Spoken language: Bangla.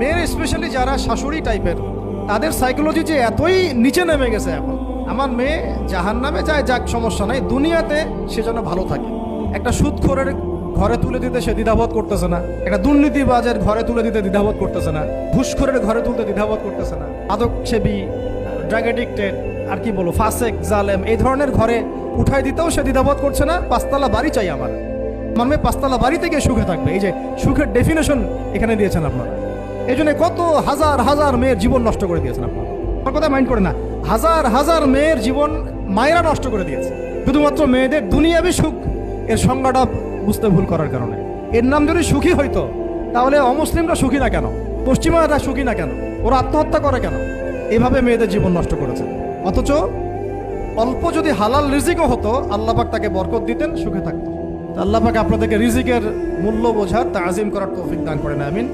মেয়ের স্পেশালি যারা শাশুড়ি টাইপের, তাদের সাইকোলজি যে এতই নিচে নেমে গেছে এখন, আমার মেয়ে জাহান্নামে যায় যাক সমস্যা নাই, দুনিয়াতে সে যেন ভালো থাকে। একটা সুদখোরের ঘরে তুলে দিতে সে দ্বিধাবোধ করতেছে না, একটা দুর্নীতিবাজের ঘরে তুলে দিতে দ্বিধাবোধ করতেছে না, ঘুষখোরের ঘরে তুলতে দ্বিধাবোধ করতেছে না, মাদকসেবী, ড্রাগ এডিক্টেড, আর কি বলবো, ফাসেক, জালেম, এই ধরনের ঘরে উঠাই দিতেও সে দ্বিধাবোধ করছে না। পাঁচতলা বাড়ি চাই আমার মেয়ে, পাঁচতলা বাড়িতে গিয়ে সুখে থাকবে। এই যে সুখের ডেফিনেশন এখানে দিয়েছেন আপনারা। এই জন্য কত হাজার হাজার মেয়ের জীবন নষ্ট করে দিয়েছেন আপনারা। আমার কথা মাইন্ড করে না, হাজার হাজার মেয়ের জীবন মায়েরা নষ্ট করে দিয়েছে শুধুমাত্র মেয়েদের দুনিয়াবী সুখ এর সংজ্ঞাটা বুঝতে ভুল করার কারণে। এর নাম যদি সুখী হইতো তাহলে অমুসলিমরা সুখী না কেন, পশ্চিমারা সুখী না কেন, ওরা আত্মহত্যা করে কেন? এভাবে মেয়েদের জীবন নষ্ট করেছে। অথচ অল্প যদি হালাল রিজিকও হতো, আল্লাহ পাক তাকে বরকত দিতেন, সুখে থাকতো। আল্লাহ পাক আপনাদেরকে রিজিকের মূল্য বোঝার, তাজিম করার তৌফিক দান করেন, আমিন।